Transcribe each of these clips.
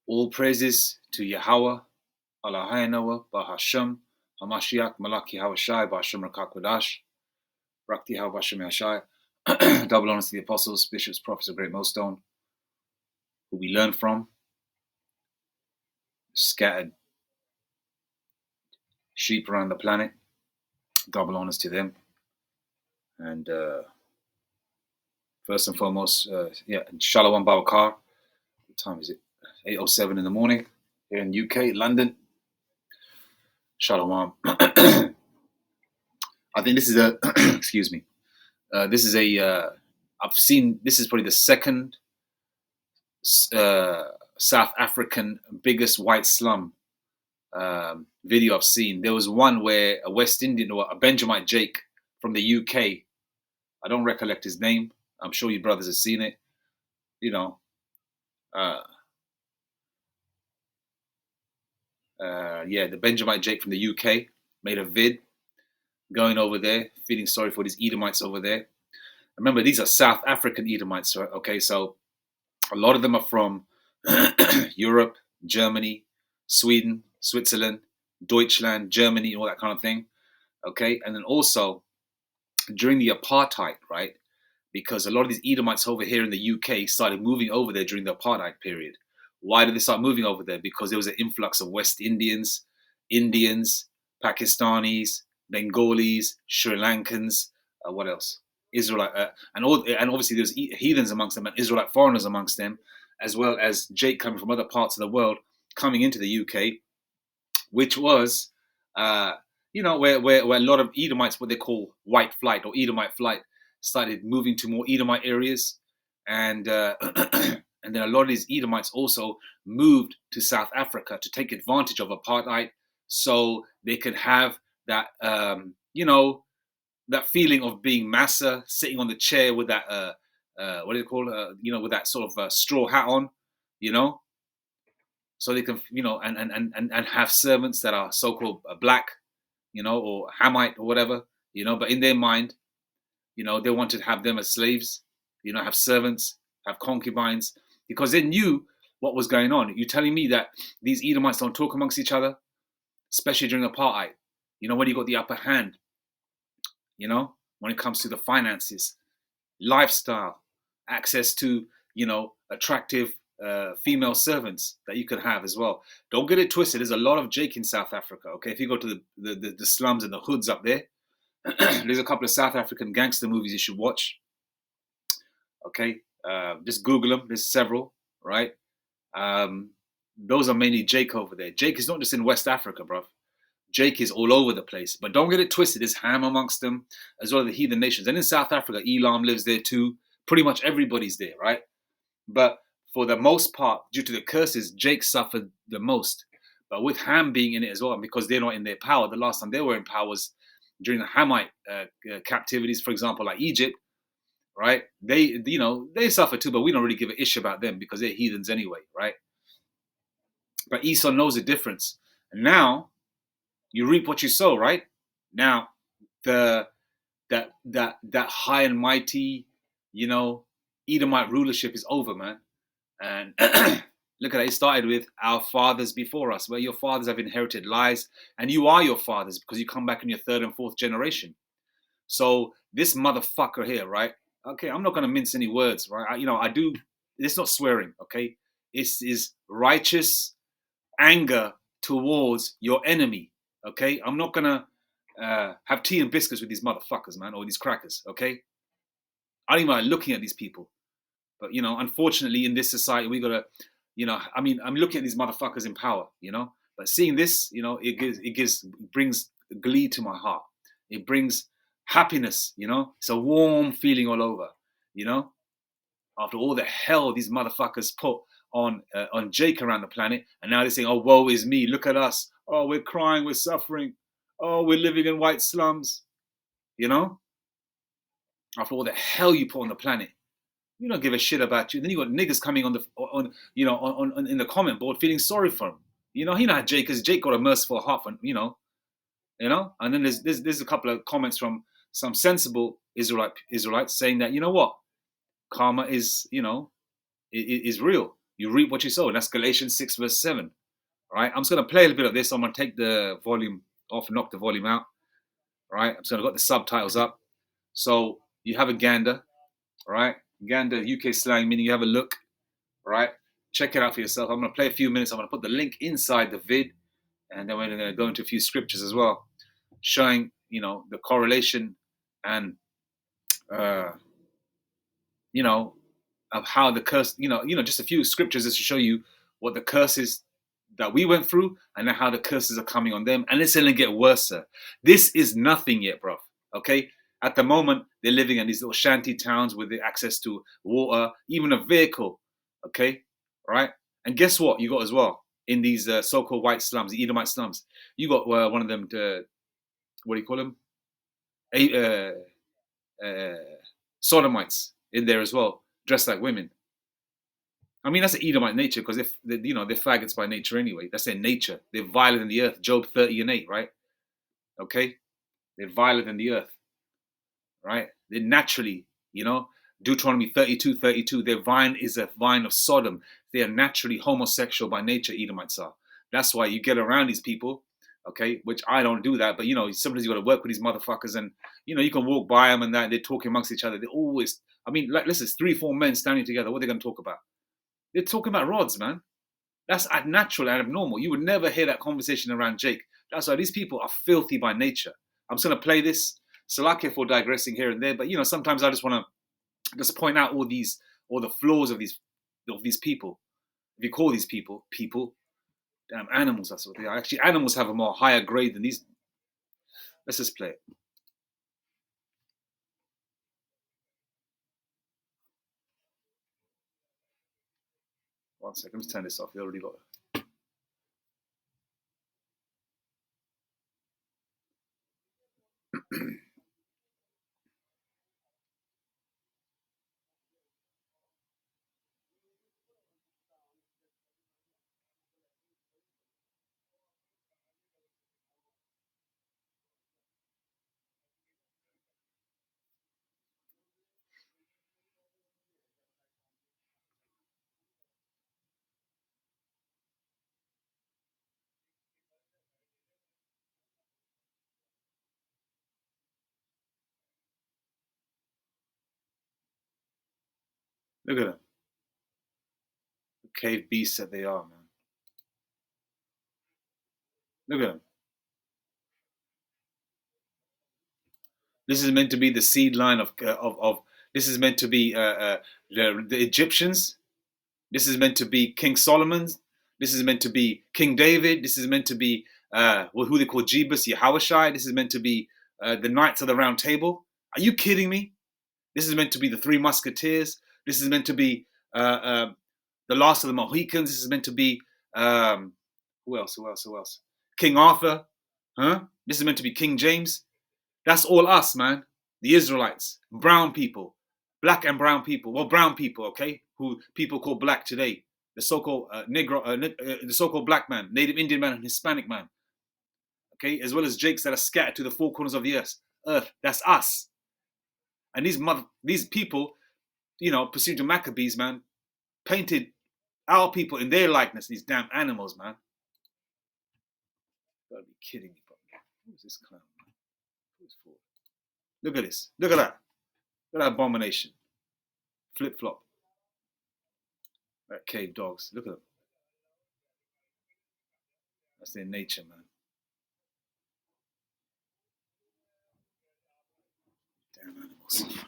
All praises to Yahweh, Eloheinu, Bahashem, Hamashiach, Malaki Hawashai, Bahashem Rakakwadash, Rakti Hawashim Yashai. Double honors to the apostles, bishops, prophets of Great Millstone, who we learn from, scattered sheep around the planet. Double honors to them. And first and foremost, Shalom Babakar. What time is it? 8:07 in the morning here in UK, London. Shalom. I think this is a excuse me. This is a I've seen, this is probably the second South African biggest white slum video I've seen. There was one where a West Indian, or a Benjamite Jake from the UK, I don't recollect his name. I'm sure you brothers have seen it. You know, the Benjamite Jake from the UK made a vid going over there, feeling sorry for these Edomites over there. Remember, these are South African Edomites, okay? So a lot of them are from Europe, Germany, Sweden, Switzerland, Deutschland, Germany, all that kind of thing, okay? And then also during the apartheid, right? Because a lot of these Edomites over here in the UK started moving over there during the apartheid period. Why did they start moving over there? Because there was an influx of West Indians, Pakistanis, Bengalis, Sri Lankans, what else? Israelite, and obviously there's heathens amongst them and Israelite foreigners amongst them, as well as Jake coming from other parts of the world coming into the UK, which was, where a lot of Edomites, what they call white flight or Edomite flight, started moving to more Edomite areas, and and then a lot of these Edomites also moved to South Africa to take advantage of apartheid, so they could have that, that feeling of being massa, sitting on the chair with that, what do you call it? With that sort of straw hat on, so they can, and have servants that are so-called black, or Hamite or whatever, but in their mind, they wanted to have them as slaves, have servants, have concubines, because they knew what was going on. You're telling me that these Edomites don't talk amongst each other, especially during apartheid, when you got the upper hand, when it comes to the finances, lifestyle, access to, attractive female servants that you could have as well. Don't get it twisted. There's a lot of Jake in South Africa, okay? If you go to the slums and the hoods up there, there's a couple of South African gangster movies you should watch. Okay, just Google them. There's several, right? Those are mainly Jake over there. Jake is not just in West Africa, bro. Jake is all over the place. But don't get it twisted. There's Ham amongst them, as well as the heathen nations. And in South Africa, Elam lives there too. Pretty much everybody's there, right? But for the most part, due to the curses, Jake suffered the most. But with Ham being in it as well, and because they're not in their power, the last time they were in power was during the Hamite captivities, for example, like Egypt, right? They suffer too, but we don't really give a ish about them because they're heathens anyway, right? But Esau knows the difference. And now you reap what you sow, right? Now that high and mighty, Edomite rulership is over, man. And look at it. It started with our fathers before us, where your fathers have inherited lies, and you are your fathers because you come back in your third and fourth generation. So this motherfucker here, right? Okay, I'm not going to mince any words, right? I do. It's not swearing, okay? It's is righteous anger towards your enemy, okay? I'm not going to have tea and biscuits with these motherfuckers, man, or these crackers, okay? I don't even like looking at these people. But, unfortunately, in this society, we got to, I'm looking at these motherfuckers in power, but seeing this, it brings glee to my heart. It brings happiness, it's a warm feeling all over, after all the hell these motherfuckers put on Jake around the planet. And now they're saying, oh, woe is me. Look at us. Oh, we're crying. We're suffering. Oh, we're living in white slums, after all the hell you put on the planet. You don't give a shit about you. Then you got niggas coming on in the comment board feeling sorry for him. He how Jake is. Jake got a merciful heart for, And then there's a couple of comments from some sensible Israelites saying that, karma is, is real. You reap what you sow. And that's Galatians 6 verse 7. All right. I'm just going to play a little bit of this. I'm going to take the volume off and knock the volume out. All right. I'm just going to got the subtitles up. So you have a gander. All right. Gander, UK slang, meaning you have a look. All right. Check it out for yourself. I'm going to play a few minutes. I'm going to put the link inside the vid. And then we're going to go into a few scriptures as well, showing, the correlation and, of how the curse, just a few scriptures just to show you what the curses that we went through and how the curses are coming on them. And it's going to get worse. This is nothing yet, bro. Okay. At the moment, they're living in these little shanty towns with the access to water, even a vehicle. Okay. All right. And guess what? You got as well in these so-called white slums, the Edomite slums. You got one of them, what do you call them? Sodomites in there as well, dressed like women. I mean, that's an Edomite nature because they're faggots by nature anyway. That's their nature. They're violent in the earth. Job 30:8, right? Okay? They're violent in the earth, right? They're naturally, Deuteronomy 32:32, their vine is a vine of Sodom. They are naturally homosexual by nature, Edomites are. That's why you get around these people, okay, which I don't do that, but, sometimes you got to work with these motherfuckers and, you can walk by them and that, they're talking amongst each other. They're always, listen, it's 3-4 men standing together. What are they going to talk about? They're talking about rods, man. That's unnatural and abnormal. You would never hear that conversation around Jake. That's why these people are filthy by nature. I'm just going to play this. Salakia for digressing here and there, but sometimes I just want to just point out all the flaws of these people. If you call these people, damn animals, that's what they are. Actually, animals have a more higher grade than these. Let's just play it. One second, let's turn this off. You already got it. Look at them. The cave beasts that they are, man. Look at them. This is meant to be the seed line of this is meant to be the Egyptians. This is meant to be King Solomon's. This is meant to be King David. This is meant to be who they call Jebus, Yahushai. This is meant to be the Knights of the Round Table. Are you kidding me? This is meant to be the Three Musketeers. This is meant to be the Last of the Mohicans. This is meant to be who else? King Arthur. Huh? This is meant to be King James. That's all us, man. The Israelites, brown people, black and brown people. Well, brown people, okay, who people call black today. The so-called Negro, the so-called black man, Native Indian man, and Hispanic man. Okay, as well as Jakes that are scattered to the four corners of the earth. That's us. And these people, pursuing to Maccabees, man, painted our people in their likeness. These damn animals, man. You gotta be kidding me, bro. Who's this clown? Who's for? Look at this. Look at that. Look at that abomination. Flip flop. That cave dogs. Look at them. That's their nature, man. Damn animals.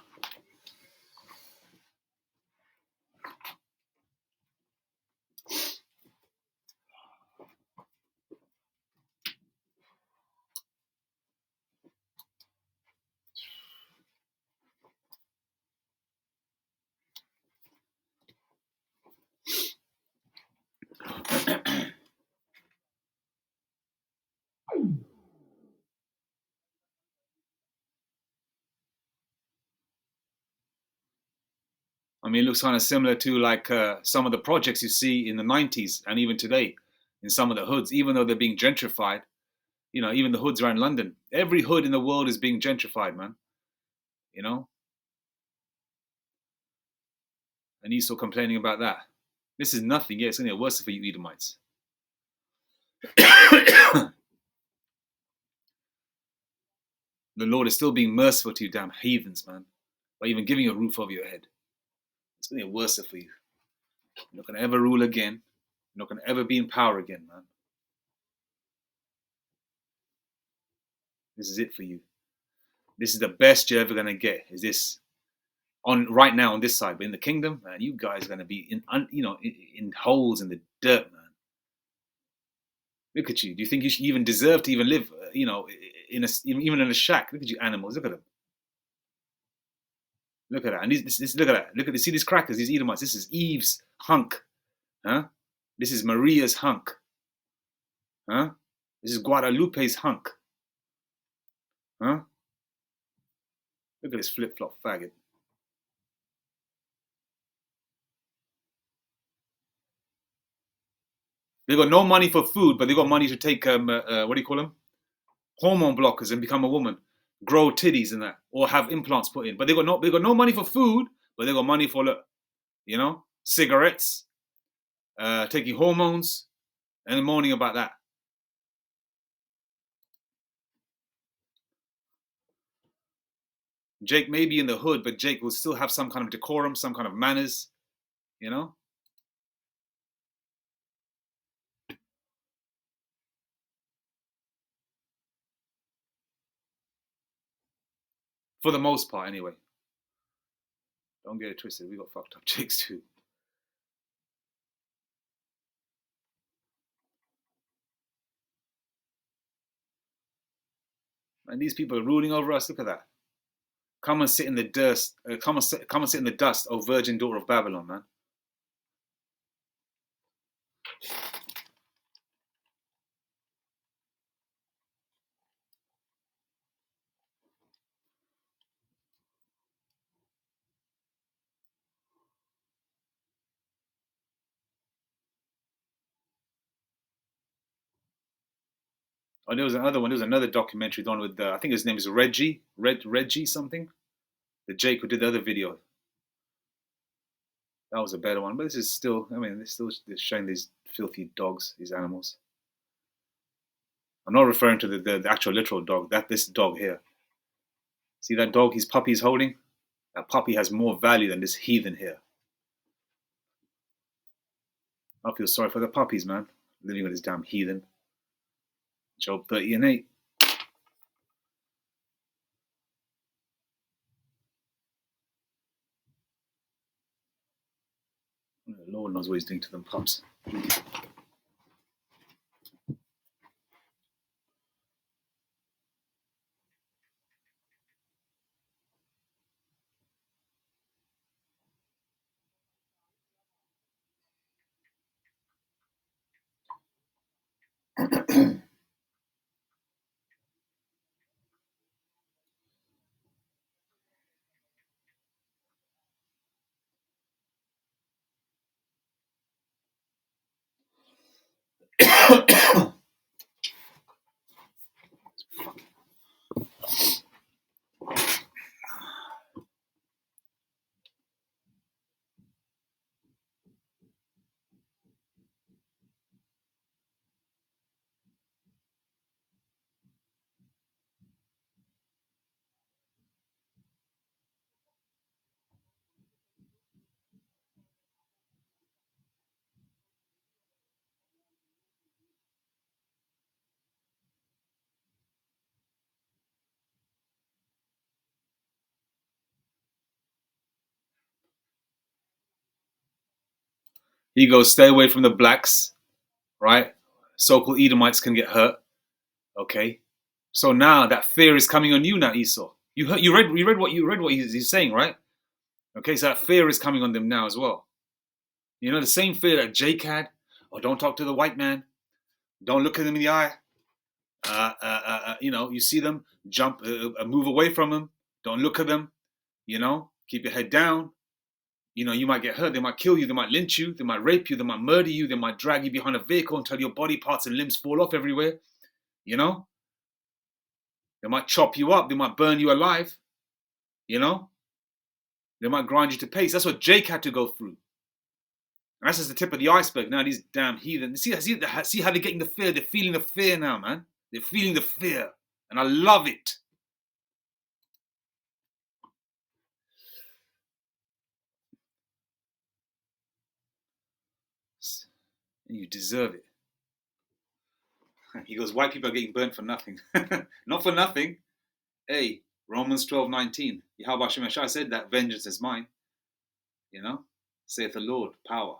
I mean, it looks kind of similar to like some of the projects you see in the 90s and even today in some of the hoods, even though they're being gentrified. Even the hoods around London. Every hood in the world is being gentrified, man. And he's still complaining about that. This is nothing. Yeah, it's going to get worse for you Edomites. The Lord is still being merciful to you, damn heathens, man, by even giving you a roof over your head. It's going to get worse for you. You're not going to ever rule again. You're not going to ever be in power again, man. This is it for you. This is the best you're ever going to get. Is this on right now on this side? But in the kingdom, man, you guys are going to be in holes in the dirt, man. Look at you. Do you think you should even deserve to even live, even in a shack? Look at you animals. Look at them. Look at that. And look at that. Look at this. See these crackers, these Edomites. This is Eve's hunk. Huh? This is Maria's hunk. Huh? This is Guadalupe's hunk. Huh? Look at this flip-flop faggot. They got no money for food, but they got money to take what do you call them? Hormone blockers and become a woman, grow titties and that, or have implants put in. But they got no money for food, but they got money for cigarettes, taking hormones, and moaning about that. Jake may be in the hood, but Jake will still have some kind of decorum, some kind of manners, For the most part, anyway. Don't get it twisted. We got fucked up Jakes too. And these people are ruling over us. Look at that. Come and sit in the dust. Come and sit in the dust, O virgin daughter of Babylon, man. Oh, there was another one. There was another documentary done with I think his name is Reggie something. The Jake who did the other video. That was a better one, but this is still. I mean, they're showing these filthy dogs, these animals. I'm not referring to the actual literal dog. This dog here. See that dog his puppy is holding? That puppy has more value than this heathen here. I feel sorry for the puppies, man. Living with this damn heathen. Job 30 and 8. The Lord knows what he's doing to them pups. He goes, stay away from the blacks, right? So-called Edomites can get hurt. Okay. So now that fear is coming on you now, Esau. You read what he's saying, right? Okay, so that fear is coming on them now as well. You know, the same fear that Jake had. Oh, don't talk to the white man. Don't look at them in the eye. You see them, jump, move away from them. Don't look at them. Keep your head down. You might get hurt. They might kill you. They might lynch you. They might rape you. They might murder you. They might drag you behind a vehicle until your body parts and limbs fall off everywhere. They might chop you up. They might burn you alive. They might grind you to paste. That's what Jake had to go through. That's just the tip of the iceberg. Now these damn heathen. See how they're getting the fear. They're feeling the fear now, man. They're feeling the fear, and I love it. And you deserve it. He goes, white people are getting burnt for nothing. Not for nothing. Hey, Romans 12:19. Yahweh Hashem Yeshua said that vengeance is mine. You know, saith the Lord, power.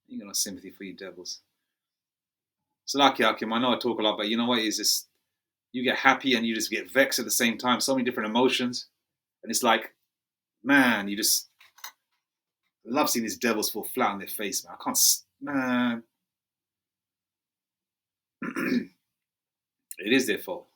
You got no sympathy for you devils. So lucky, Hakim, I know I talk a lot, but you know what? It's just, you get happy and you just get vexed at the same time. So many different emotions. And it's like, man, you just love seeing these devils fall flat on their face, man. I can't, man. It is their fault.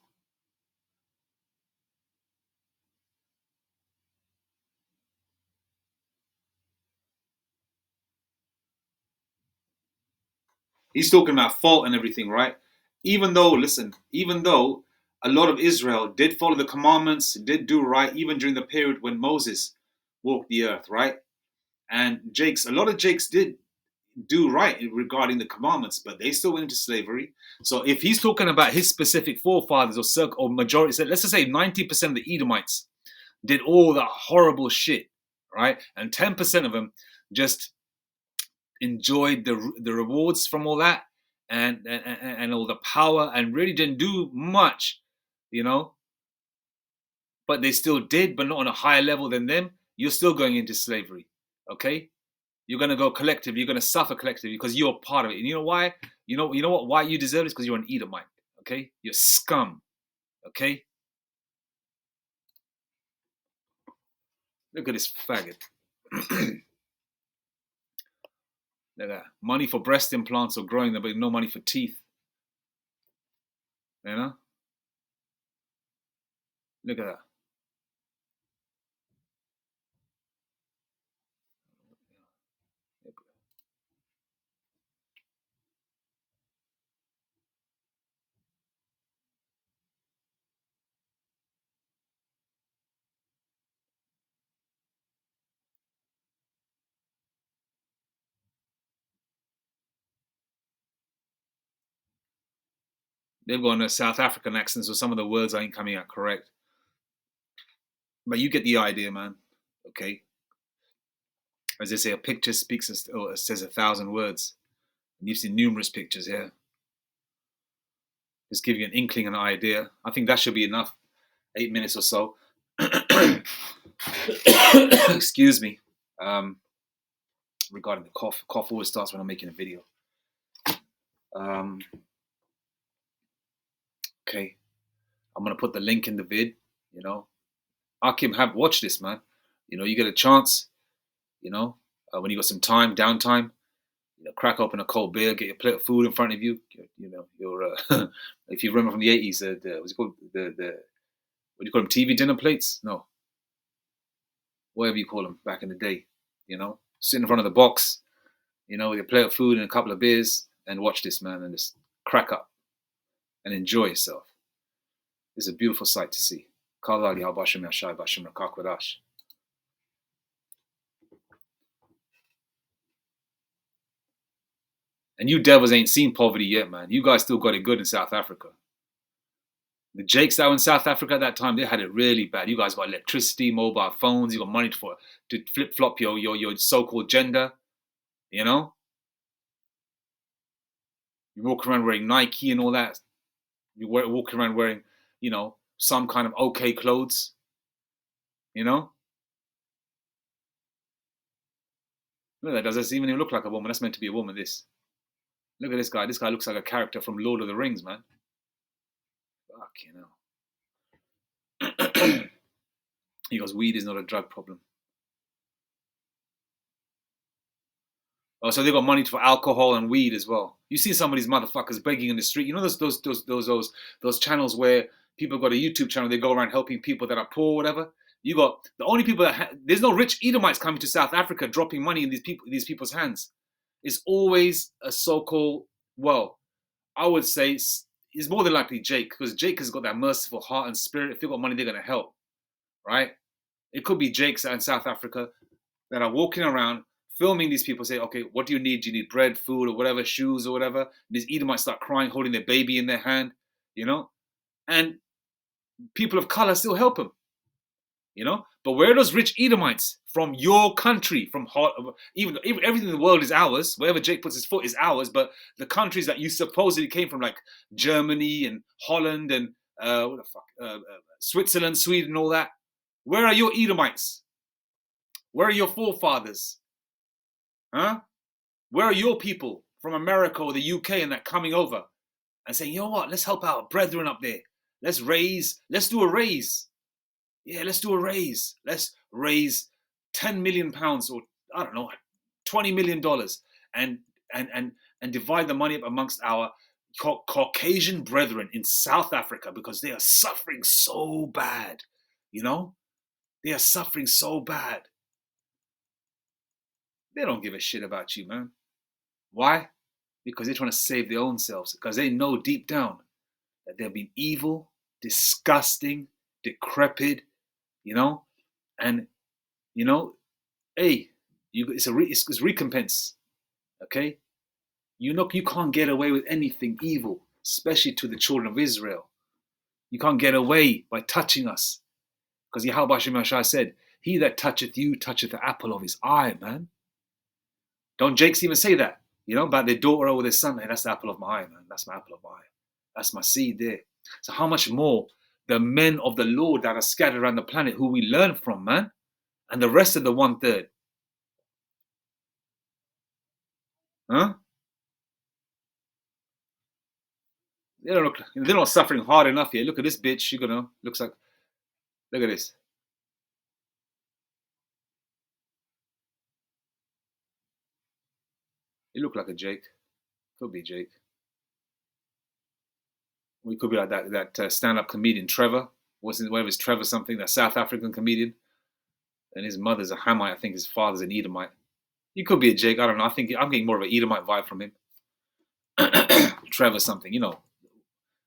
He's talking about fault and everything, right? Even though, listen, even though a lot of Israel did follow the commandments, did do right, even during the period when Moses walked the earth, right? And a lot of Jakes did do right regarding the commandments, but they still went into slavery. So if he's talking about his specific forefathers or majority, so let's just say 90% of the Edomites did all that horrible shit, right? And 10% of them just enjoyed the rewards from all that and all the power and really didn't do much, you know. But they still did, but not on a higher level than them. You're still going into slavery, okay? You're gonna go collectively. You're gonna suffer collectively because you're part of it. And you know why? You know what? Why you deserve it? Because you're an Edomite. Okay, you're scum. Okay. Look at this faggot. Look at that. Money for breast implants or growing them, but no money for teeth. You know? Look at that. They've got a South African accent, so some of the words ain't coming out correct. But you get the idea, man. Okay. As they say, a picture speaks or says 1,000 words. And you've seen numerous pictures here. Just give you an inkling, an idea. I think that should be enough. 8 minutes or so. Excuse me. Regarding the cough. Cough always starts when I'm making a video. Okay. I'm going to put the link in the vid, you know. Akim, watch this, man. You know, you get a chance, you know, when you got some time, downtime, you know, crack open a cold beer, get your plate of food in front of you. You know, if you remember from the 80s, what's it called? What do you call them? TV dinner plates? No. Whatever you call them back in the day, you know, sit in front of the box, you know, with your plate of food and a couple of beers and watch this, man, and just crack up and enjoy yourself. It's a beautiful sight to see. And you devils ain't seen poverty yet, man. You guys still got it good in South Africa. The Jakes that were in South Africa at that time, they had it really bad. You guys got electricity, mobile phones, you got money to flip-flop your so-called gender, you know? You walk around wearing Nike and all that. You walk around wearing, you know, some kind of okay clothes, you know? Look at that, doesn't even look like a woman. That's meant to be a woman, this. Look at this guy. This guy looks like a character from Lord of the Rings, man. Fuck, you know. He goes, weed is not a drug problem. Oh, so they got money for alcohol and weed as well. You see some of these motherfuckers begging in the street. You know those channels where people got a YouTube channel. They go around helping people that are poor, or whatever. You got the only people there's no rich Edomites coming to South Africa dropping money in these people's hands. It's always a so-called, well, I would say it's more than likely Jake, because Jake has got that merciful heart and spirit. If they've got money, they're gonna help, right? It could be Jakes in South Africa that are walking around filming these people, say, okay, what do you need? Do you need bread, food, or whatever, shoes or whatever? And these Edomites start crying, holding their baby in their hand, and people of color still help them, But where are those rich Edomites from your country, from even everything in the world is ours. Wherever Jake puts his foot is ours. But the countries that you supposedly came from, like Germany and Holland and Switzerland, Sweden, all that. Where are your Edomites? Where are your forefathers? Huh? Where are your people from America or the UK and that coming over and saying, you know what? Let's help our brethren up there. Let's do a raise. Yeah, let's do a raise. Let's raise £10 million or I don't know, $20 million and divide the money up amongst our Caucasian brethren in South Africa because they are suffering so bad. They are suffering so bad. They don't give a shit about you, man. Why? Because they're trying to save their own selves. Because they know deep down that they've been evil, disgusting, decrepit, and hey, it's recompense, okay? You can't get away with anything evil, especially to the children of Israel. You can't get away by touching us, because Yahweh Shem Yashai said, "He that toucheth you toucheth the apple of his eye." Man, don't Jakes even say that? About their daughter or their son? Hey, that's the apple of my eye, man. That's my apple of my eye. That's my seed there. So how much more the men of the Lord that are scattered around the planet, who we learn from, man, and the rest of the 1/3, huh? They're not suffering hard enough here. Look at this bitch. Looks like. Look at this. He looked like a Jake. Could be Jake. We could be like that stand-up comedian Trevor. Whatever is Trevor something? That South African comedian. And his mother's a Hamite. I think his father's an Edomite. He could be a Jake. I don't know. I think I'm getting more of an Edomite vibe from him. Trevor something.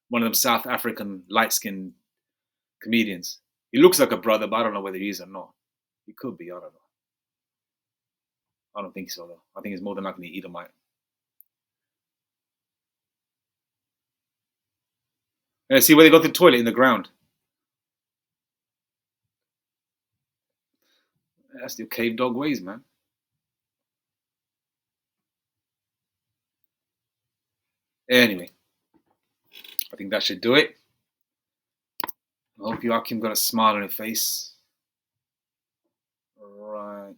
One of them South African light-skinned comedians. He looks like a brother, but I don't know whether he is or not. He could be. I don't know. I don't think so, though. I think he's more than likely an Edomite. Yeah, see where they got the toilet in the ground. That's the cave dog ways, man. Anyway, I think that should do it. I hope you, Akim, got a smile on your face. Right.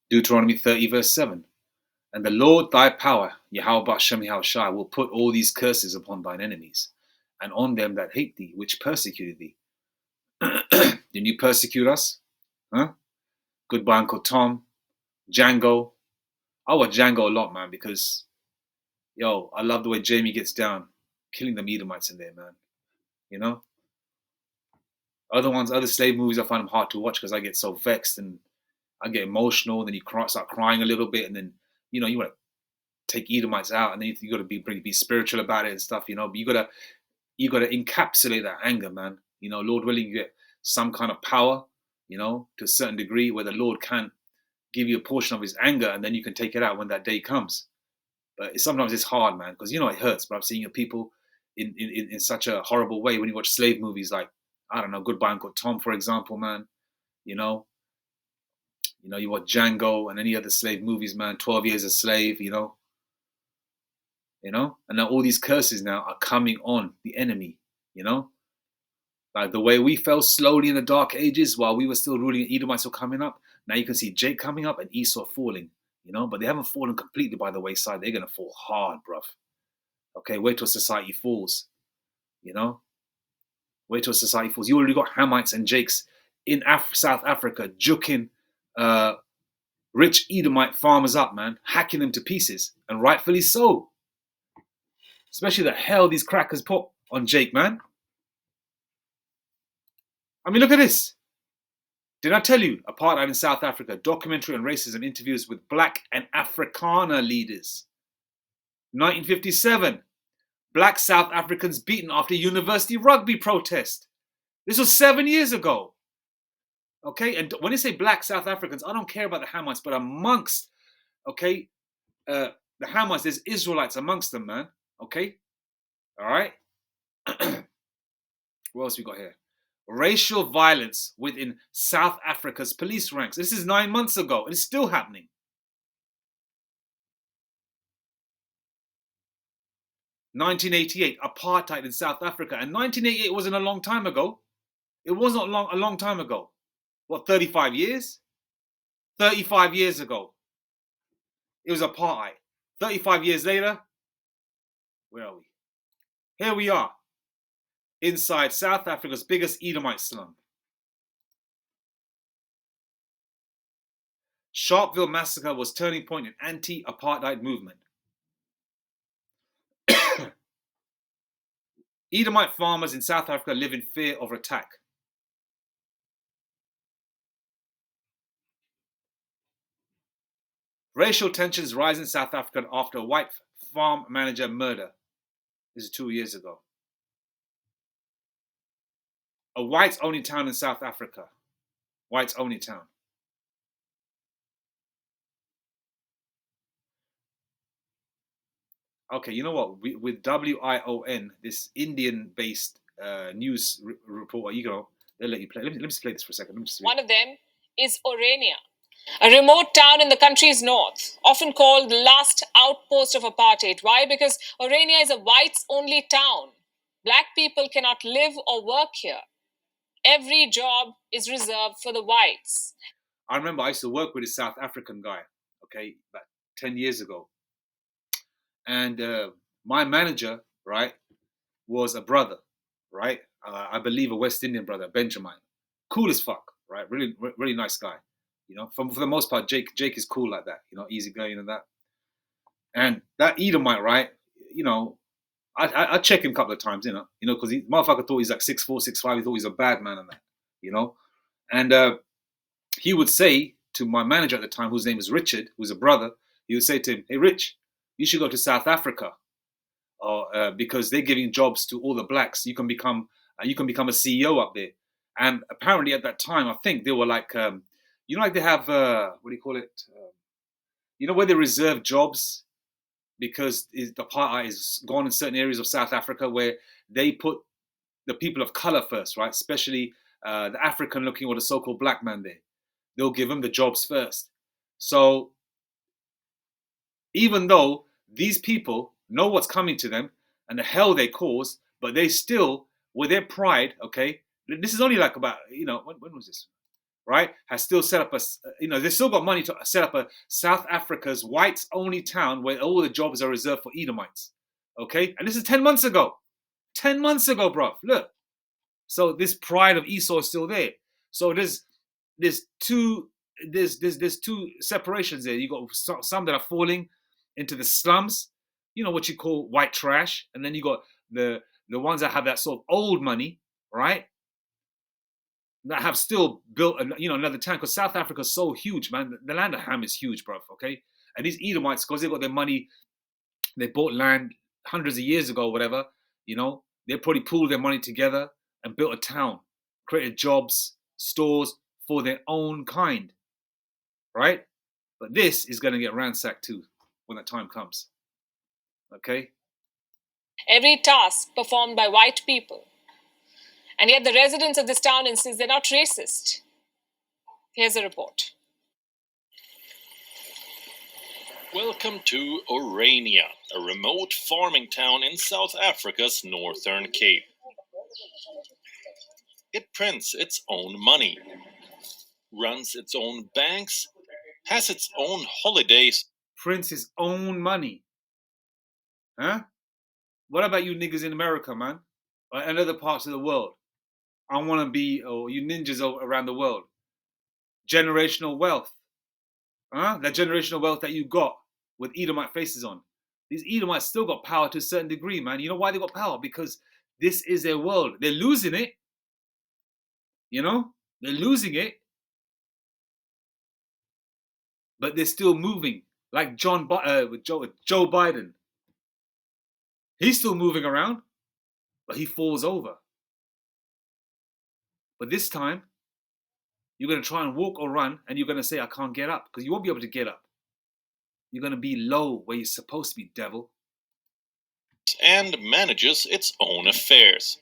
Deuteronomy 30, verse 7. And the Lord thy power, Yahweh Shem Yahushai, will put all these curses upon thine enemies, and on them that hate thee, which persecuted thee. Didn't you persecute us? Huh? Goodbye, Uncle Tom. Django. I watch Django a lot, man, because, I love the way Jamie gets down, killing them Edomites in there, man. Other slave movies, I find them hard to watch because I get so vexed and I get emotional. And then you start crying a little bit, and then you want to take Edomites out, and then you got to be spiritual about it and stuff, But you got to encapsulate that anger, man. Lord willing, you get some kind of power, to a certain degree, where the Lord can give you a portion of His anger, and then you can take it out when that day comes. But sometimes it's hard, man, because it hurts. But I'm seeing people in such a horrible way when you watch slave movies, like, I don't know, Goodbye Uncle Tom, for example, man. You watch Django and any other slave movies, man. 12 Years a Slave, and now all these curses now are coming on the enemy, like the way we fell slowly in the dark ages while we were still ruling, Edomites were coming up. Now you can see Jake coming up and Esau falling, but they haven't fallen completely by the wayside. They're going to fall hard, bruv. Okay, wait till society falls, Wait till society falls. You already got Hamites and Jakes in South Africa juking rich Edomite farmers up, man, hacking them to pieces, and rightfully so. Especially the hell these crackers put on Jake, man. I mean, look at this. Did I tell you, apartheid in South Africa, documentary on racism, interviews with black and Afrikaner leaders. 1957, black South Africans beaten after university rugby protest. This was 7 years ago. Okay, and when they say black South Africans, I don't care about the Hamites, but amongst, okay, the Hamites, there's Israelites amongst them, man. Okay, all right. What else we got here? Racial violence within South Africa's police ranks. This is 9 months ago, and it's still happening. 1988, apartheid in South Africa, and 1988 wasn't a long time ago. It wasn't a long time ago. What, 35 years? 35 years ago, it was apartheid. 35 years later, where are we? Here we are, inside South Africa's biggest Edomite slum. Sharpeville massacre was turning point in anti-apartheid movement. Edomite farmers in South Africa live in fear of attack. Racial tensions rise in South Africa after a white farm manager murder. This is 2 years ago. A whites only town in South Africa. Whites only town. Okay, you know what? With WION, this Indian-based news reporter, they'll let you play. Let me just play this for a second. Let me just read. One of them is Orania, a remote town in the country's north, often called the last outpost of apartheid. Why? Because Orania is a whites-only town. Black people cannot live or work here. Every job is reserved for the whites. I remember I used to work with a South African guy, okay, about 10 years ago. And my manager, right, was a brother, right? I believe a West Indian brother, Benjamin. Cool as fuck, right? Really, really nice guy. You know, for the most part, Jake is cool like that. You know, easygoing and that. And that Edomite, right? You know, I check him a couple of times, because motherfucker thought he's like 6'4", 6'5". He thought he's a bad man and that, you know. And he would say to my manager at the time, whose name is Richard, who's a brother, he would say to him, "Hey, Rich, you should go to South Africa, because they're giving jobs to all the blacks. You can become a CEO up there." And apparently at that time, I think they were like, like they have what do you call it? Where they reserve jobs because the apartheid is gone in certain areas of South Africa where they put the people of color first, right? Especially the African looking or the so-called black man there. They'll give them the jobs first. So even though these people know what's coming to them and the hell they cause, but they still, with their pride, okay, this is only like about, when was this? Right? Has still set up they still got money to set up a South Africa's whites only town where all the jobs are reserved for Edomites. Okay? And this is 10 months ago. 10 months ago, bro. Look. So this pride of Esau is still there. So there's two separations there. You got some that are falling into the slums, what you call white trash, and then you got the ones that have that sort of old money, right? That have still built another town, because South Africa is so huge, man. The land of Ham is huge, bro. Okay, and these Edomites, because they got their money, they bought land hundreds of years ago, or whatever. They probably pooled their money together and built a town, created jobs, stores for their own kind, right? But this is going to get ransacked too when the time comes. Okay. Every task performed by white people. And yet the residents of this town insist they're not racist. Here's a report. Welcome to Orania, a remote farming town in South Africa's Northern Cape. It prints its own money, runs its own banks, has its own holidays. Prints his own money. Huh? What about you niggas in America, man? And other parts of the world? I want to be, or you ninjas around the world. Generational wealth. Huh? That generational wealth that you got with Edomite faces on. These Edomites still got power to a certain degree, man. You know why they got power? Because this is their world. They're losing it. They're losing it. But they're still moving. Like Joe Biden. He's still moving around, but he falls over. But this time, You're going to try and walk or run, and you're going to say, I can't get up, because you won't be able to get up. You're going to be low where you're supposed to be, devil. And manages its own affairs.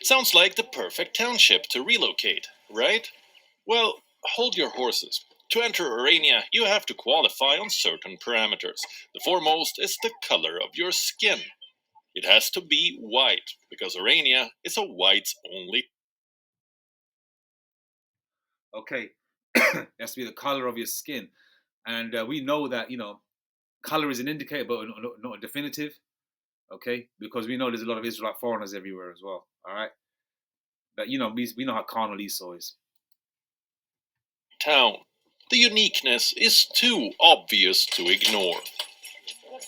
Sounds like the perfect township to relocate, right? Well, hold your horses. To enter Orania, you have to qualify on certain parameters. The foremost is the color of your skin. It has to be white, because Orania is a whites-only. Okay, it has to be the color of your skin. And we know that, color is an indicator, but not a definitive. Okay, because we know there's a lot of Israelite foreigners everywhere as well. All right, but we know how carnal Esau is. Town. The uniqueness is too obvious to ignore.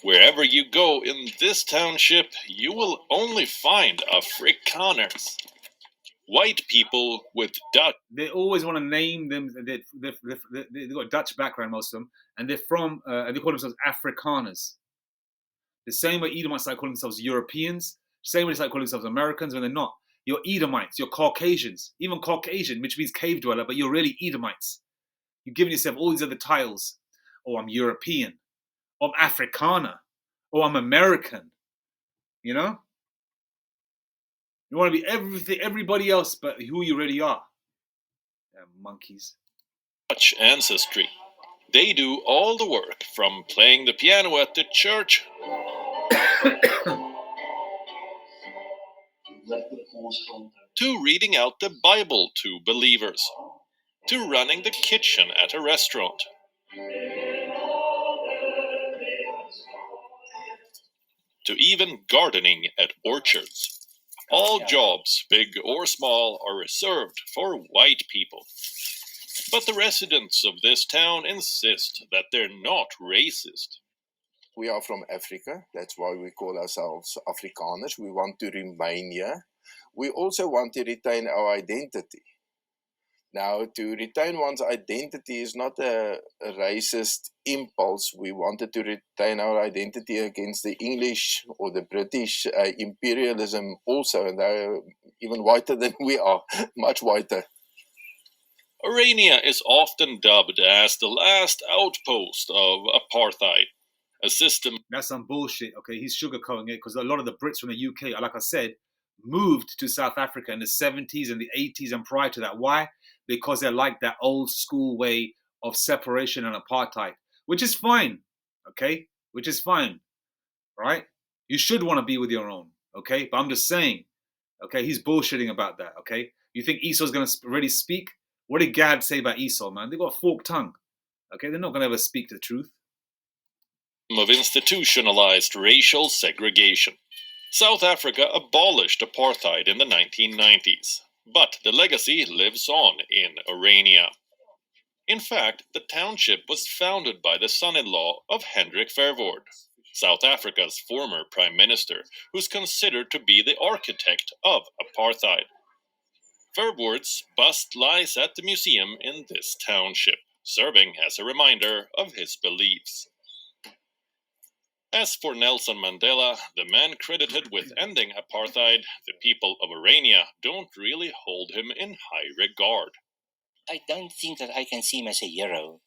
Wherever you go in this township, you will only find Afrikaners. White people with Dutch. They always want to name them. They've got a Dutch background, most of them, and they're from. They call themselves Afrikaners. The same way Edomites like calling themselves Europeans. Same way they like calling themselves Americans when they're not. You're Edomites. You're Caucasians. Even Caucasian, which means cave dweller, but you're really Edomites. You're giving yourself all these other titles. Oh, I'm European. Oh, I'm Afrikaner. Oh, I'm American. You know? You want to be everything, everybody else, but who you really are. Monkeys. Dutch ancestry. They do all the work, from playing the piano at the church to reading out the Bible to believers, to running the kitchen at a restaurant, to even gardening at orchards. All jobs, big or small, are reserved for white people. But the residents of this town insist that they're not racist. We are from Africa. That's why we call ourselves Afrikaners. We want to remain here. We also want to retain our identity. Now, to retain one's identity is not a racist impulse. We wanted to retain our identity against the English or the British imperialism also, and they're even whiter than we are, much whiter. Orania is often dubbed as the last outpost of apartheid, a system. That's some bullshit, okay? He's sugarcoating it because a lot of the Brits from the UK, like I said, moved to South Africa in the 70s and the 80s and prior to that. Why? Because they like that old school way of separation and apartheid, which is fine, okay? Which is fine, right? You should want to be with your own, okay? But I'm just saying, okay, he's bullshitting about that, okay? You think Esau's going to really speak? What did Gad say about Esau, man? They got a forked tongue, okay? They're not going to ever speak the truth. Of institutionalized racial segregation. South Africa abolished apartheid in the 1990s, but the legacy lives on in Orania. In fact, the township was founded by the son-in-law of Hendrik Verwoerd, South Africa's former prime minister, who's considered to be the architect of apartheid. Verwoerd's bust lies at the museum in this township, serving as a reminder of his beliefs. As for Nelson Mandela, the man credited with ending apartheid, the people of Orania don't really hold him in high regard. I don't think that I can see him as a hero,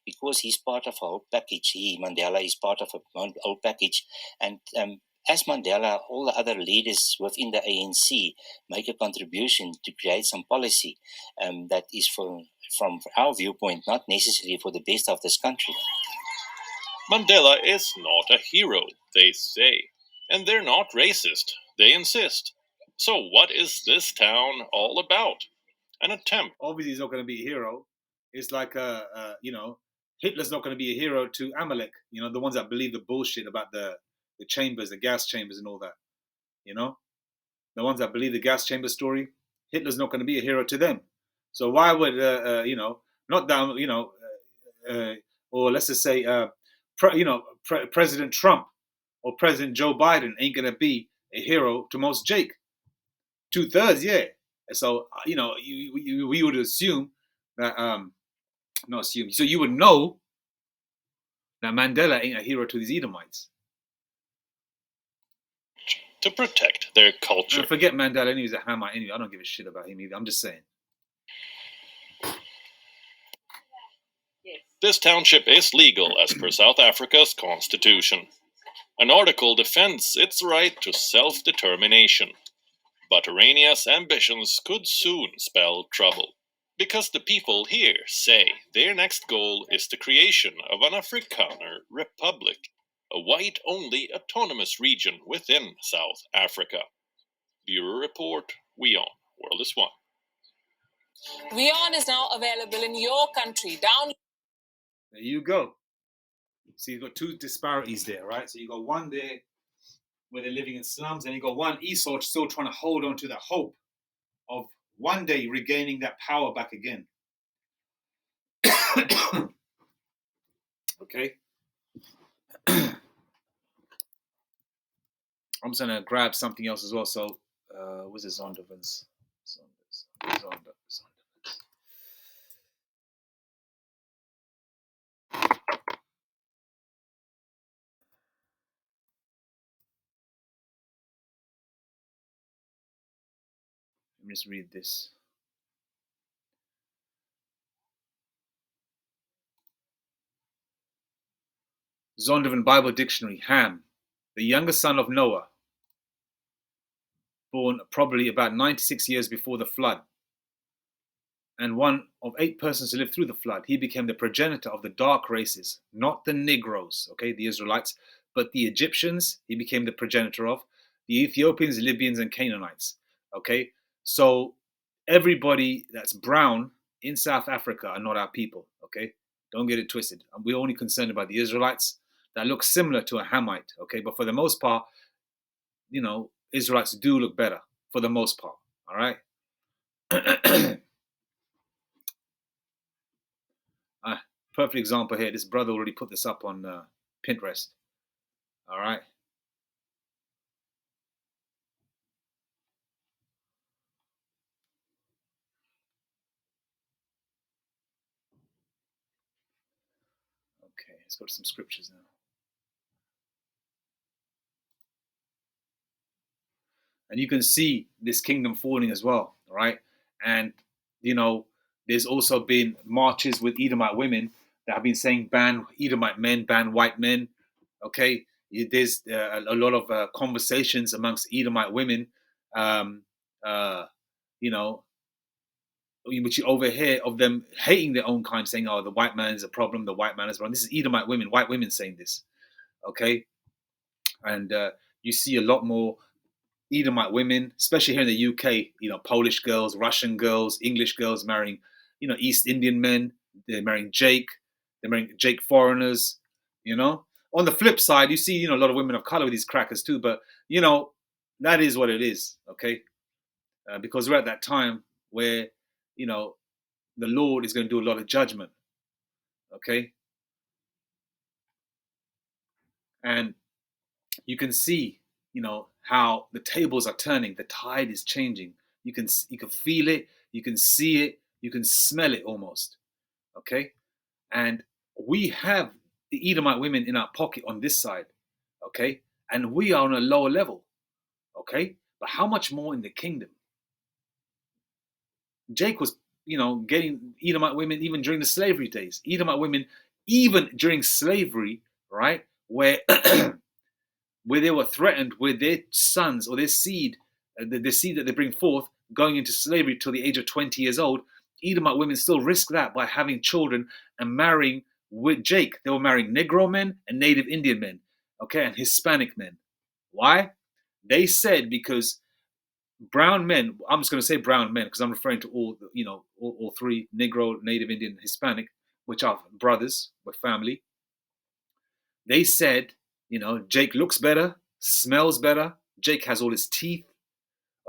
because he's part of a whole package. Mandela is part of a whole package, and as Mandela, all the other leaders within the ANC make a contribution to create some policy that is, from our viewpoint, not necessarily for the best of this country. Mandela is not a hero, they say, and they're not racist, they insist. So what is this town all about? An attempt. Obviously, he's not going to be a hero. It's like, Hitler's not going to be a hero to Amalek, the ones that believe the bullshit about the chambers, the gas chambers and all that, the ones that believe the gas chamber story. Hitler's not going to be a hero to them. So why would, not that, or let's just say, President Trump or President Joe Biden ain't going to be a hero to most Jake. 2/3, yeah. So, we would assume that, not assume, so you would know that Mandela ain't a hero to these Edomites. To protect their culture. And forget Mandela, anyway, he's a Hamite anyway. I don't give a shit about him either. I'm just saying. This township is legal as per South Africa's constitution. An article defends its right to self-determination. But Orania's ambitions could soon spell trouble, because the people here say their next goal is the creation of an Afrikaner republic, a white-only autonomous region within South Africa. Bureau Report, WION, World is One. WION is now available in your country. There you go. So you've got two disparities there, right? So you got one there where they're living in slums, and you got one Esau still trying to hold on to the hope of one day regaining that power back again. Okay. I'm just gonna grab something else as well. So, what's this Zondervan's? Let me just read this. Zondervan Bible Dictionary, Ham, the younger son of Noah, born probably about 96 years before the flood, and one of 8 persons who lived through the flood. He became the progenitor of the dark races, not the Negroes, okay, the Israelites, but the Egyptians. He became the progenitor of the Ethiopians, Libyans, and Canaanites, okay? So everybody that's brown in South Africa are not our people, okay? Don't get it twisted. We're only concerned about the Israelites that look similar to a Hamite, okay? But for the most part, you know, Israelites do look better for the most part, all right? Perfect example here. This brother already put this up on Pinterest, all right? Okay, let's go to some scriptures now. And you can see this kingdom falling as well, right? And, you know, there's also been marches with Edomite women that have been saying ban Edomite men, ban white men, okay? There's a lot of conversations amongst Edomite women, you know, which you overhear of them hating their own kind, saying, oh, the white man is a problem, the white man is wrong. This is Edomite women, white women saying this, okay? And you see a lot more Edomite women, especially here in the UK, you know, Polish girls, Russian girls, English girls marrying, you know, East Indian men. They're marrying Jake foreigners, you know. On the flip side, you see, you know, a lot of women of color with these crackers too, but, you know, that is what it is, okay? Because we're at that time where, you know, the Lord is going to do a lot of judgment, okay? And you can see, you know, how the tables are turning, the tide is changing. You can feel it, you can see it, you can smell it almost, okay? And we have the Edomite women in our pocket on this side, okay? And we are on a lower level, okay? But how much more in the kingdom? Jake was, you know, getting Edomite women even during the slavery days. Edomite women, even during slavery, right, where where they were threatened with their sons or their seed, the seed that they bring forth, going into slavery till the age of 20 years old. Edomite women still risk that by having children and marrying with Jake. They were marrying Negro men and Native Indian men, okay, and Hispanic men. Why? They said because brown men, I'm just going to say brown men because I'm referring to all, you know, all three, Negro, Native Indian, Hispanic, which are brothers, with family. They said, you know, Jake looks better, smells better. Jake has all his teeth,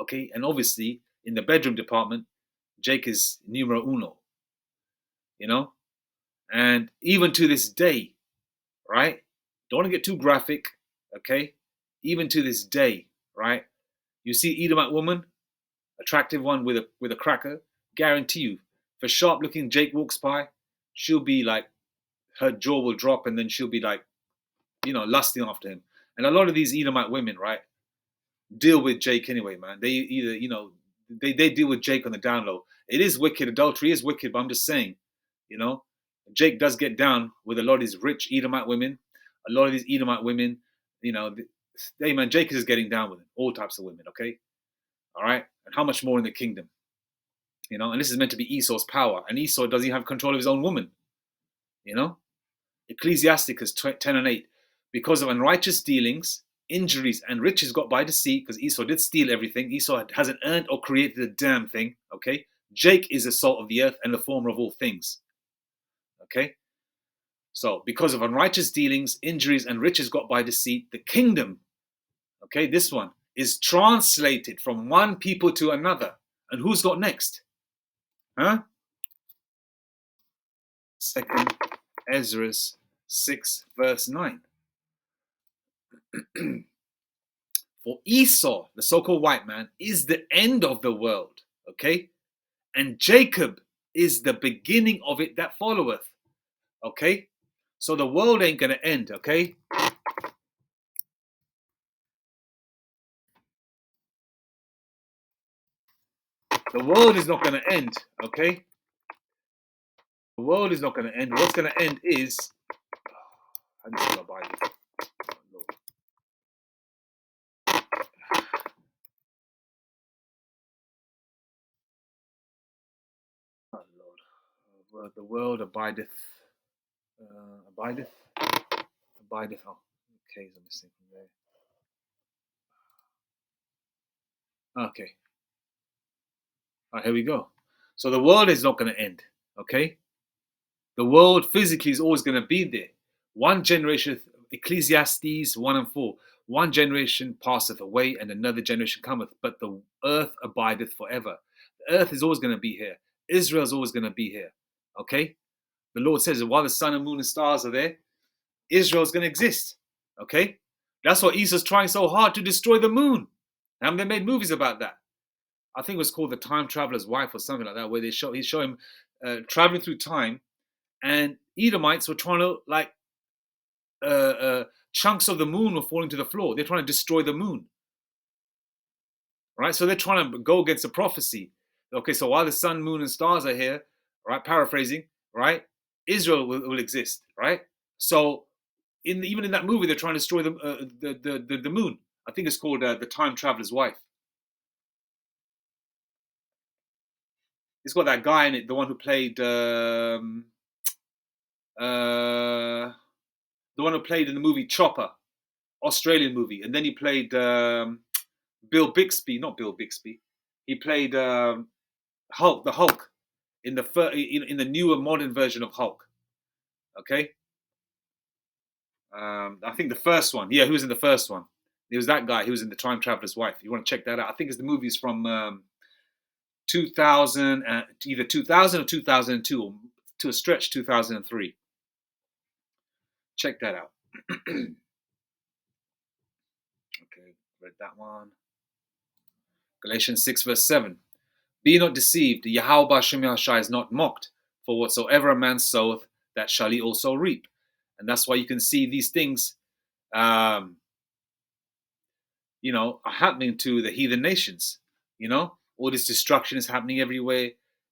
okay? And obviously, in the bedroom department, Jake is numero uno, you know? And even to this day, right? Don't want to get too graphic, okay? Even to this day, right? You see Edomite woman, attractive one with a cracker, guarantee you, if a sharp-looking Jake walks by, she'll be like, her jaw will drop and then she'll be like, you know, lusting after him. And a lot of these Edomite women, right, deal with Jake anyway, man. They either, you know, they deal with Jake on the down low. It is wicked. Adultery is wicked, but I'm just saying, you know, Jake does get down with a lot of these rich Edomite women. A lot of these Edomite women, hey man, Jake is getting down with it. All types of women, okay? All right? And how much more in the kingdom? And this is meant to be Esau's power. And Esau doesn't have control of his own woman. Ecclesiasticus 10 and 8. Because of unrighteous dealings, injuries, and riches got by deceit, because Esau did steal everything. Esau hasn't earned or created a damn thing, okay? Jake is the salt of the earth and the former of all things, okay? So, because of unrighteous dealings, injuries, and riches got by deceit, the kingdom, okay, this one, is translated from one people to another. And who's got next? Huh? 2nd Ezra 6, verse 9. For Esau, the so-called white man, is the end of the world, okay? And Jacob is the beginning of it that followeth, okay? So the world ain't going to end, okay? The world is not going to end, okay? The world is not going to end. What's going to end is... I need to buy this. Oh, Lord. The world abideth. Abideth. Oh, okay, I'm missing from there. Okay. All right, here we go. So the world is not going to end, okay? The world physically is always going to be there. One generation, Ecclesiastes 1 and 4, one generation passeth away and another generation cometh, but the earth abideth forever. The earth is always going to be here. Israel is always going to be here, okay? The Lord says that while the sun and moon and stars are there, Israel is going to exist, okay? That's why Esau's trying so hard to destroy the moon. Haven't they made movies about that? I think it was called The Time Traveler's Wife or something like that, where he show him traveling through time, and Edomites were trying to chunks of the moon were falling to the floor. They're trying to destroy the moon, right? So they're trying to go against the prophecy. Okay, so while the sun, moon, and stars are here, right? Paraphrasing, right? Israel will exist, right? So even in that movie, they're trying to destroy the moon. I think it's called The Time Traveler's Wife. It's got that guy in it, the one who played the one who played in the movie Chopper, Australian movie, and then he played Bill Bixby, not Bill Bixby. He played Hulk, the Hulk, in the newer modern version of Hulk. Okay, I think the first one. Yeah, who was in the first one? It was that guy. He was in The Time Traveler's Wife. You want to check that out? I think it's the movies from 2000, either 2000 or 2002, or to a stretch 2003. Check that out. Okay, read that one. Galatians 6 verse 7. Be not deceived, Yahweh Hashem Yahushua is not mocked, for whatsoever a man soweth, that shall he also reap. And that's why you can see these things, are happening to the heathen nations. All this destruction is happening everywhere,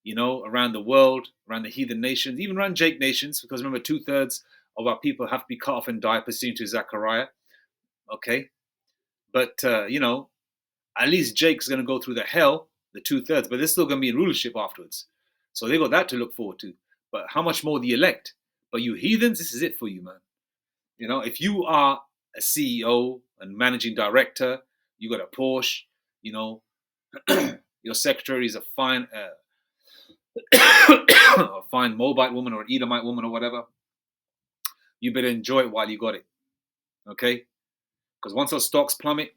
around the world, around the heathen nations, even around Jake nations, because remember, 2/3 of our people have to be cut off and die, pursuant to Zechariah. Okay. But, at least Jake's going to go through the hell, the 2/3, but they're still going to be in rulership afterwards. So they got that to look forward to. But how much more the elect? But you heathens, this is it for you, man. If you are a CEO and managing director, you got a Porsche, your secretary is a fine, a fine Moabite woman or an Edomite woman or whatever, you better enjoy it while you got it. Okay? Because once those stocks plummet,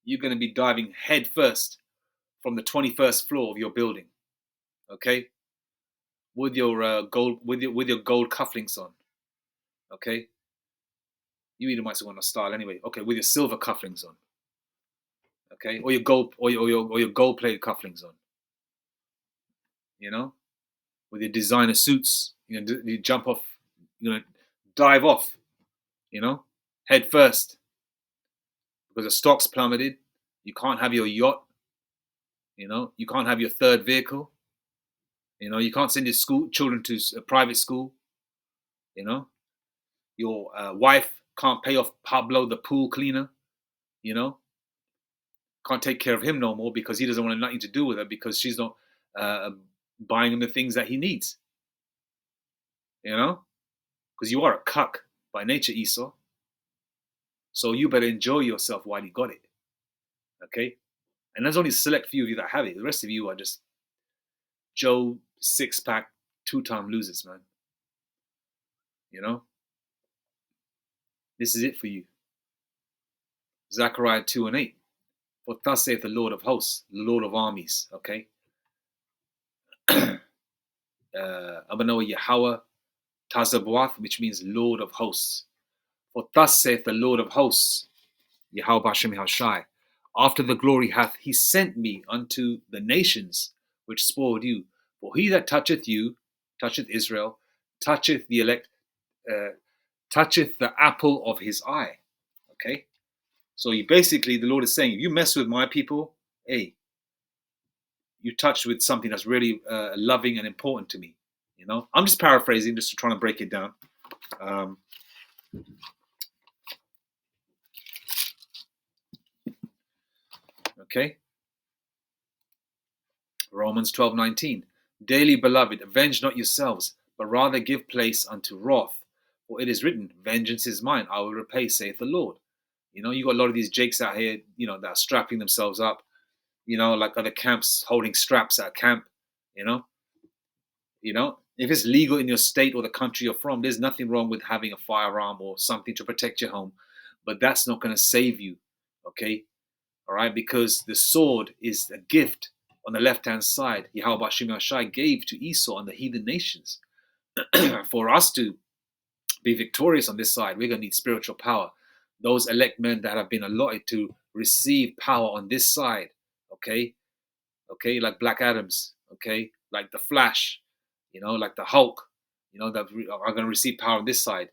you're going to be diving head first from the 21st floor of your building, okay, with your gold cufflinks on, okay. You Edomites are on a style anyway, okay, with your silver cufflinks on, okay, or your gold plated cufflinks on, with your designer suits. You jump off, dive off, head first, because the stock's plummeted. You can't have your yacht. You can't have your third vehicle. You can't send your children to a private school. You know, your wife can't pay off Pablo, the pool cleaner. You know, can't take care of him no more because he doesn't want nothing to do with her because she's not buying him the things that he needs. You know, because you are a cuck by nature, Esau. So you better enjoy yourself while you got it. Okay? And there's only a select few of you that have it. The rest of you are just Joe six-pack, two-time losers, man. You know? This is it for you. Zechariah 2:8. For thus saith the Lord of hosts, the Lord of armies. Okay? Abanoah Yahweh Tazabuath, which means Lord of hosts. For thus saith the Lord of hosts, Yahweh Bashem Hashai, after the glory hath he sent me unto the nations which spoiled you. For he that toucheth you, toucheth Israel, toucheth the elect, toucheth the apple of his eye. Okay? So you basically, the Lord is saying, if you mess with my people, hey, you touched with something that's really loving and important to me. You know, I'm just paraphrasing, just trying to break it down. Okay. Romans 12:19. Dearly beloved, avenge not yourselves, but rather give place unto wrath. For it is written, vengeance is mine, I will repay, saith the Lord. You know, you got a lot of these jakes out here, you know, that are strapping themselves up, you know, like other camps holding straps at camp, you know. If it's legal in your state or the country you're from, there's nothing wrong with having a firearm or something to protect your home. But that's not going to save you, okay? All right, because the sword is a gift on the left-hand side. Yahweh Bashim Yashai gave to Esau and the heathen nations. For us to be victorious on this side, we're going to need spiritual power. Those elect men that have been allotted to receive power on this side, okay, like Black Adams, okay, like the Flash, you know, like the Hulk, you know, that are going to receive power on this side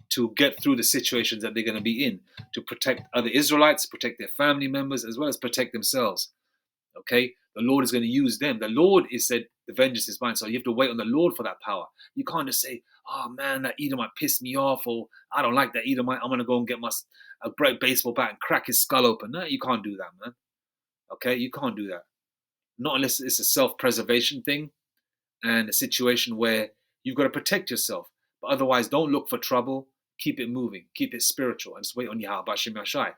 to get through the situations that they're going to be in, to protect other Israelites, protect their family members, as well as protect themselves. Okay, the Lord is going to use them. The Lord is said, the vengeance is mine. So you have to wait on the Lord for that power. You can't just say, oh man, that Edomite pissed me off, or I don't like that Edomite, I'm going to go and get a bright baseball bat and crack his skull open. No, you can't do that, man. Okay, you can't do that. Not unless it's a self-preservation thing and a situation where you've got to protect yourself. But otherwise, don't look for trouble. Keep it moving. Keep it spiritual. And just wait on Yahweh Bashim Yashai.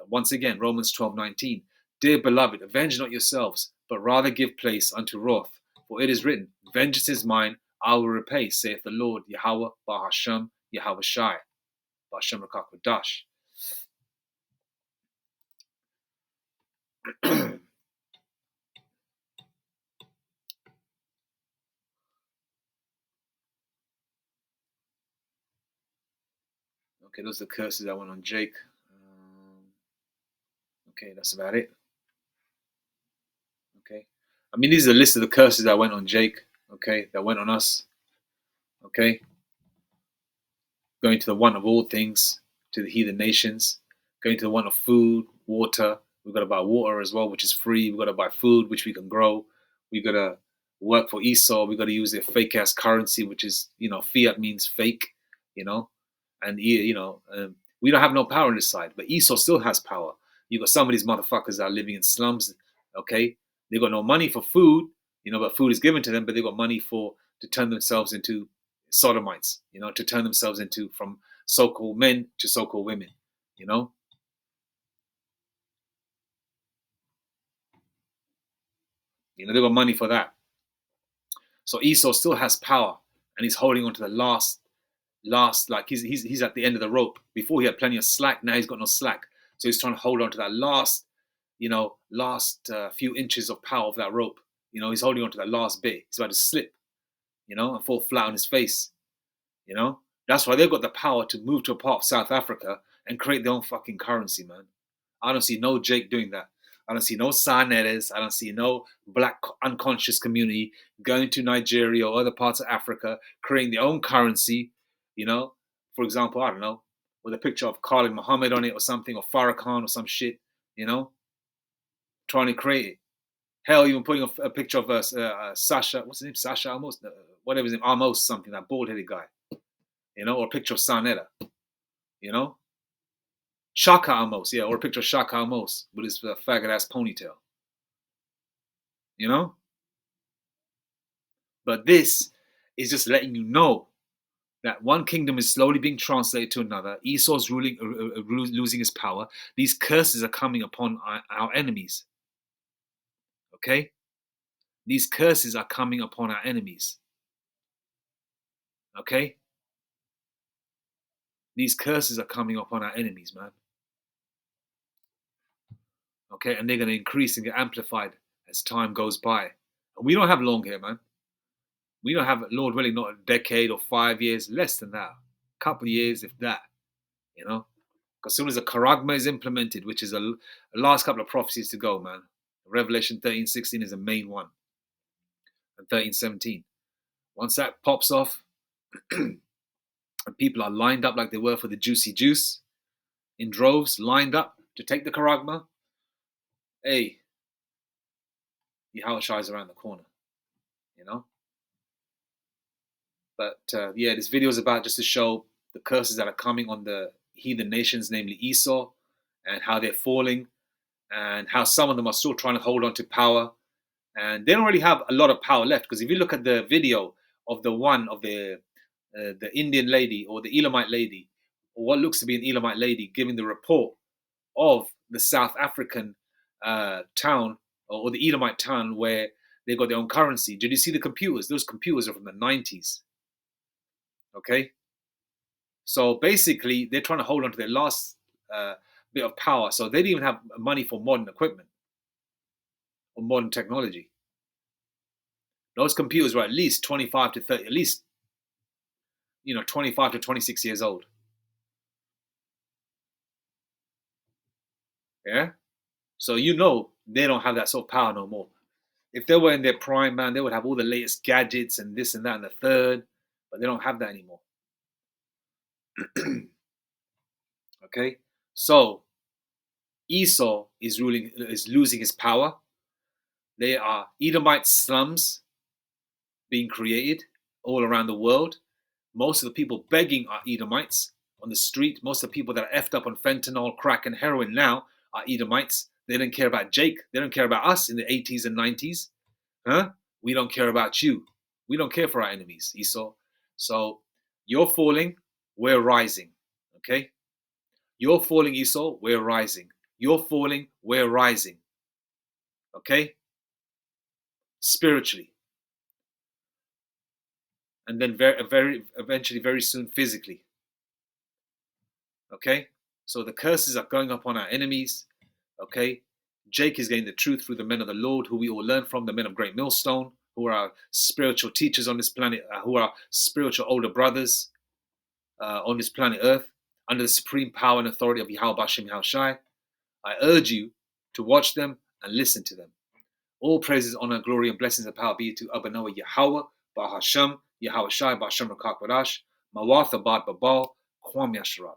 Once again, Romans 12:19. Dear beloved, avenge not yourselves, but rather give place unto wrath. For it is written, vengeance is mine, I will repay, saith the Lord, Yahweh Bahasham Yahweh Shai. Bahasham Rakakodash. Okay, those are the curses that went on Jake. Okay, that's about it. Okay. I mean, these are a list of the curses that went on Jake, okay, that went on us, okay. Going to the one of all things, to the heathen nations, going to the one of food, water. We've got to buy water as well, which is free. We've got to buy food, which we can grow. We've got to work for Esau. We've got to use their fake ass currency, which is, you know, fiat means fake, you know, and, you know, we don't have no power on this side, but Esau still has power. You got some of these motherfuckers that are living in slums, okay? They got no money for food, you know, but food is given to them, but they got money to turn themselves into sodomites, you know, to turn themselves into from so-called men to so-called women, you know. You know, they got money for that. So Esau still has power, and he's holding on to the last, like he's at the end of the rope. Before he had plenty of slack, now he's got no slack. So he's trying to hold on to that last, you know, few inches of power of that rope. You know, he's holding on to that last bit. He's about to slip, you know, and fall flat on his face. You know, that's why they've got the power to move to a part of South Africa and create their own fucking currency, man. I don't see no Jake doing that. I don't see no Saneres. I don't see no black unconscious community going to Nigeria or other parts of Africa, creating their own currency, you know. For example, I don't know, with a picture of Khalid Muhammad on it or something, or Farrakhan or some shit, you know, trying to create it. Hell, even putting a picture of Sasha, what's his name? Sasha Amos? Whatever his name, Amos something, that bald-headed guy. you know, or a picture of Sanetta, you know, Shaka Amos, yeah, or a picture of Shaka Amos with his faggot ass ponytail, you know. But this is just letting you know that one kingdom is slowly being translated to another. Esau's losing his power. These curses are coming upon our enemies. Okay? These curses are coming upon our enemies. Okay? These curses are coming upon our enemies, man. Okay? And they're going to increase and get amplified as time goes by. And we don't have long here, man. We don't have, Lord willing, not a decade or 5 years, less than that. A couple of years, if that, you know? As soon as the charagma is implemented, which is the last couple of prophecies to go, man. Revelation 13:16 is the main one. And 13:17. Once that pops off, and people are lined up like they were for the juicy juice, in droves, lined up to take the charagma, hey, Yahushua is around the corner, you know? But yeah, this video is about just to show the curses that are coming on the heathen nations, namely Esau, and how they're falling, and how some of them are still trying to hold on to power. And they don't really have a lot of power left, because if you look at the video of the Indian lady or the Elamite lady, or what looks to be an Elamite lady, giving the report of the South African town or the Elamite town where they got their own currency. Did you see the computers? Those computers are from the 90s. Okay, so basically they're trying to hold on to their last bit of power. So they didn't even have money for modern equipment or modern technology. Those computers were at least 25 to 30, at least 25 to 26 years old. Yeah, so they don't have that sort of power no more. If they were in their prime, man, they would have all the latest gadgets and this and that and the third, but they don't have that anymore. Okay, so Esau is losing his power. There are Edomite slums being created all around the world. Most of the people begging are Edomites on the street. Most of the people that are effed up on fentanyl, crack, and heroin now are Edomites. They don't care about Jake. They don't care about us in the 80s and 90s. Huh? We don't care about you. We don't care for our enemies, Esau. So you're falling, we're rising. Okay? You're falling, Esau, we're rising. You're falling, we're rising. Okay? Spiritually. And then eventually, very soon, physically. Okay? So the curses are going upon our enemies. Okay? Jake is getting the truth through the men of the Lord, who we all learn from, the men of Great Millstone, who are our spiritual teachers on this planet, who are our spiritual older brothers on this planet Earth, under the supreme power and authority of Yahweh Bashem Yahushai. I urge you to watch them and listen to them. All praises, honor, glory, and blessings and power be to Abanoah Yahweh, Bahasham, Yahweh Shai, Bashem Rakak Badash, Mawatha Bad Babal, Kwam Yasharala.